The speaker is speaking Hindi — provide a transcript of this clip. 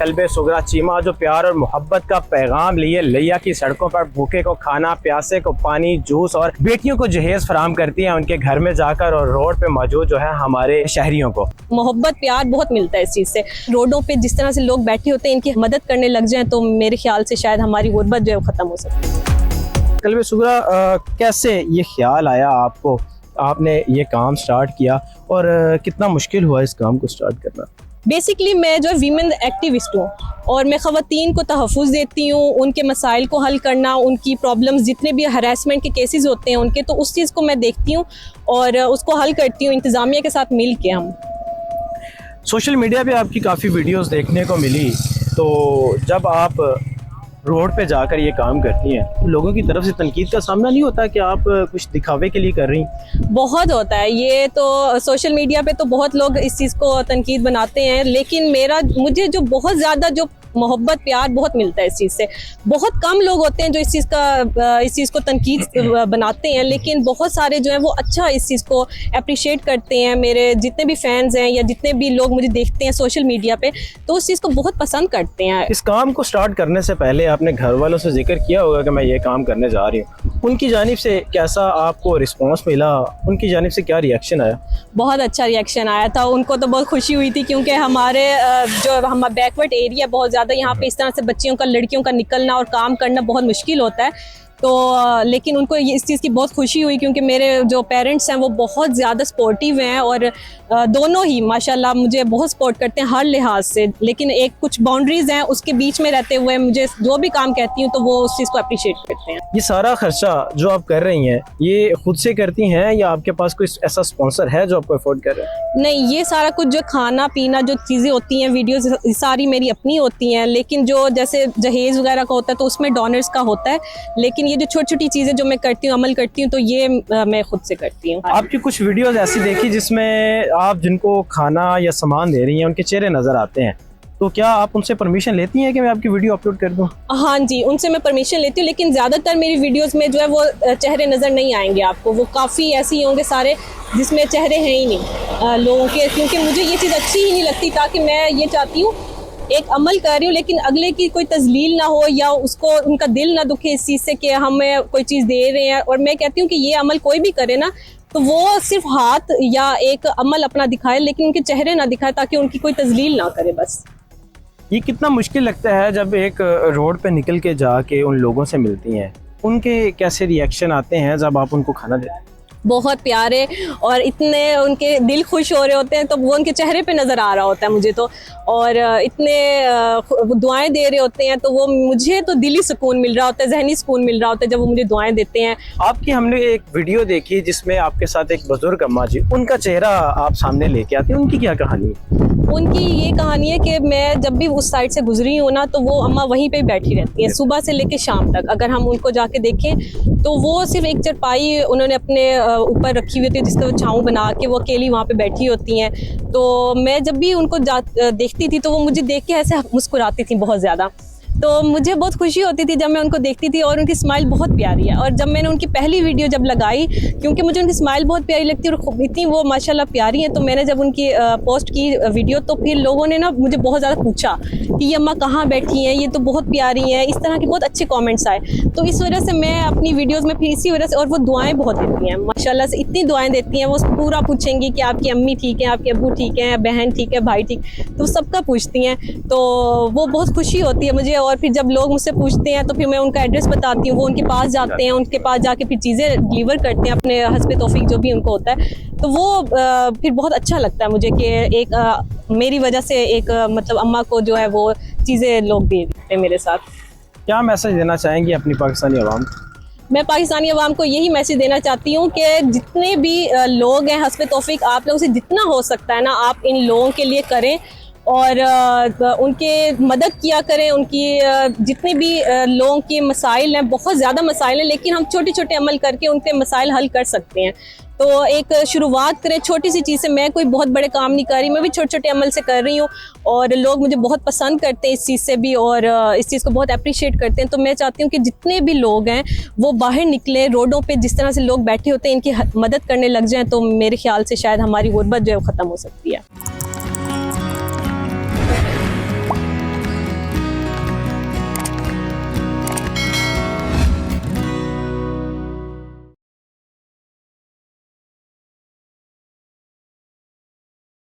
कल्बे सुगरा चीमा जो प्यार और मोहब्बत का पैगाम लिए लिया की सड़कों पर भूखे को खाना, प्यासे को पानी, जूस और बेटियों को जहेज फराहम करती हैं उनके घर में जाकर और रोड पे मौजूद जो है हमारे शहरियों को। मोहब्बत प्यार बहुत मिलता है इस चीज़ से। रोडों पे जिस तरह से लोग बैठे होते हैं इनकी मदद करने लग जाएं तो मेरे ख्याल से शायद हमारी गुर्बत जो है ख़त्म हो सकती है। कल्बे सुगरा कैसे ये ख्याल आया आपको, आपने ये काम स्टार्ट किया और कितना मुश्किल हुआ इस काम को स्टार्ट करना? बेसिकली मैं जो वीमेन एक्टिविस्ट हूँ और मैं ख़वातीन को तहफ़्फ़ुज़ देती हूँ, उनके मसाइल को हल करना, उनकी प्रॉब्लम्स जितने भी हरासमेंट के केसेस होते हैं उनके, तो उस चीज़ को मैं देखती हूँ और उसको हल करती हूँ इंतज़ामिया के साथ मिल के। हम सोशल मीडिया पे आपकी काफ़ी वीडियोस देखने को मिली, तो जब आप रोड पे जाकर ये काम करती हैं तो लोगों की तरफ से तनकीद का सामना नहीं होता कि आप कुछ दिखावे के लिए कर रही? बहुत होता है ये तो, सोशल मीडिया पे तो बहुत लोग इस चीज़ को तनकीद बनाते हैं, लेकिन मुझे जो बहुत ज़्यादा जो मोहब्बत प्यार बहुत मिलता है इस चीज़ से। बहुत कम लोग होते हैं जो इस चीज़ को तनकीद बनाते हैं, लेकिन बहुत सारे जो हैं वो अच्छा इस चीज़ को अप्रिशिएट करते हैं। मेरे जितने भी फैंस हैं या जितने भी लोग मुझे देखते हैं सोशल मीडिया पे तो उस चीज़ को बहुत पसंद करते हैं। इस काम को स्टार्ट करने से पहले आपने घर वालों से जिक्र किया होगा कि मैं ये काम करने जा रही हूँ, उनकी जानिब से कैसा आपको रिस्पॉन्स मिला, उनकी जानिब से क्या रिएक्शन आया? बहुत अच्छा रिएक्शन आया था, उनको तो बहुत खुशी हुई थी क्योंकि हमारे जो हमारा बैकवर्ड एरिया बहुत ज़्यादा, यहाँ पे इस तरह से बच्चियों का, लड़कियों का निकलना और काम करना बहुत मुश्किल होता है। तो लेकिन उनको इस चीज़ की बहुत खुशी हुई क्योंकि मेरे जो पेरेंट्स हैं वो बहुत ज़्यादा सपोर्टिव हैं और दोनों ही माशाल्लाह मुझे बहुत सपोर्ट करते हैं हर लिहाज से। लेकिन एक कुछ बाउंड्रीज़ हैं उसके बीच में रहते हुए मुझे जो भी काम कहती हूँ तो वो उस चीज़ को अप्रिशिएट करते हैं। ये सारा खर्चा जो आप कर रही हैं ये खुद से करती हैं या आपके पास कोई ऐसा स्पॉन्सर है जो आपको अफोर्ड कर रहा है? नहीं, ये सारा कुछ जो खाना पीना जो चीज़ें होती हैं, वीडियोस सारी मेरी अपनी होती हैं, लेकिन जो जैसे जहेज़ वगैरह का होता है तो उसमें डोनर्स का होता है। लेकिन ये जो छोटी छोटी चीज़ें जो मैं करती हूँ, अमल करती हूँ, तो ये मैं खुद से करती हूँ। आपकी कुछ वीडियोस ऐसी देखी जिसमें आप जिनको खाना या सामान दे रही हैं उनके चेहरे नज़र आते हैं, तो क्या आप उनसे परमिशन लेती हैं कि मैं आपकी वीडियो अपलोड कर दूं? हाँ जी, उनसे मैं परमिशन लेती हूँ, लेकिन ज़्यादातर मेरी वीडियोस में जो है वो चेहरे नज़र नहीं आएंगे आपको। वो काफ़ी ऐसे होंगे सारे जिसमें चेहरे हैं ही नहीं लोगों के, क्योंकि मुझे ये चीज़ अच्छी ही नहीं लगती। ताकि मैं ये चाहती हूँ एक अमल कर रही हूँ लेकिन अगले की कोई तजलील ना हो या उसको उनका दिल ना दुखे इस चीज़ से कि हमें कोई चीज़ दे रहे हैं। और मैं कहती हूँ कि ये अमल कोई भी करे ना तो वो सिर्फ हाथ या एक अमल अपना दिखाए लेकिन उनके चेहरे ना दिखाए ताकि उनकी कोई तजलील ना करे बस। ये कितना मुश्किल लगता है जब एक रोड पे निकल के जाके उन लोगों से मिलती हैं, उनके कैसे रिएक्शन आते हैं जब आप उनको खाना देते हैं? बहुत प्यारे और इतने उनके दिल खुश हो रहे होते हैं तो वो उनके चेहरे पे नज़र आ रहा होता है मुझे तो, और इतने दुआएं दे रहे होते हैं तो वो मुझे तो दिली सुकून मिल रहा होता है, जहनी सुकून मिल रहा होता है जब वो मुझे दुआएं देते हैं। आपकी हमने एक वीडियो देखी जिसमें आपके साथ एक बुजुर्ग अम्मा जी, उनका चेहरा आप सामने लेके आते हैं, उनकी क्या कहानी है? उनकी ये कहानी है कि मैं जब भी उस साइड से गुजरी हूँ ना तो वो अम्मा वहीं पे बैठी रहती हैं सुबह से लेके शाम तक। अगर हम उनको जाके देखें तो वो सिर्फ एक चरपाई उन्होंने अपने ऊपर रखी हुई होती है जिसका छाँव बना के वो अकेली वहाँ पे बैठी होती हैं। तो मैं जब भी उनको देखती थी तो वो मुझे देख के ऐसे मुस्कुराती थी बहुत ज़्यादा, तो मुझे बहुत खुशी होती थी जब मैं उनको देखती थी। और उनकी स्माइल बहुत प्यारी है। और जब मैंने उनकी पहली वीडियो जब लगाई, क्योंकि मुझे उनकी स्माइल बहुत प्यारी लगती है और इतनी वो माशाल्लाह प्यारी है, तो मैंने जब उनकी पोस्ट की वीडियो तो फिर लोगों ने ना मुझे बहुत ज़्यादा पूछा कि ये अम्मा कहाँ बैठी हैं, ये तो बहुत प्यारी हैं, इस तरह के बहुत अच्छे कॉमेंट्स आए। तो इस वजह से मैं अपनी वीडियोज़ में फिर इसी वजह से, और वो दुआएँ बहुत देती हैं माशाल्लाह से, इतनी दुआएँ देती हैं। वो पूरा पूछेंगी कि आपकी अम्मी ठीक है, आपके अब्बू ठीक हैं, बहन ठीक है, भाई ठीक, तो सबका पूछती हैं। तो वो बहुत खुशी होती है मुझे। और फिर जब लोग मुझसे पूछते हैं तो फिर मैं उनका एड्रेस बताती हूँ, वो उनके पास जाते हैं, उनके पास जाके फिर चीज़ें डिलीवर करते हैं अपने हस्बे तौफीक जो भी उनको होता है। तो वो फिर बहुत अच्छा लगता है मुझे कि एक मेरी वजह से एक मतलब अम्मा को जो है वो चीज़ें लोग दे देते हैं मेरे साथ। क्या मैसेज देना चाहेंगी अपनी पाकिस्तानी अवाम? मैं पाकिस्तानी अवाम को यही मैसेज देना चाहती हूँ कि जितने भी लोग हैं, हस्बे तौफीक आप लोगों से जितना हो सकता है ना आप इन लोगों के लिए करें और उनके मदद किया करें। उनकी जितने भी लोगों के मसाइल हैं, बहुत ज़्यादा मसाइल हैं, लेकिन हम छोटे छोटे अमल करके उनके मसाइल हल कर सकते हैं। तो एक शुरुआत करें छोटी सी चीज़ से। मैं कोई बहुत बड़े काम नहीं कर रही, मैं भी छोटे छोटे अमल से कर रही हूँ और लोग मुझे बहुत पसंद करते हैं इस चीज़ से भी और इस चीज़ को बहुत अप्रिशिएट करते हैं। तो मैं चाहती हूँ कि जितने भी लोग हैं वो बाहर निकले, रोडों पे जिस तरह से लोग बैठे होते हैं इनकी मदद करने लग जाएँ तो मेरे ख्याल से शायद हमारी गुर्बत जो है ख़त्म हो सकती है।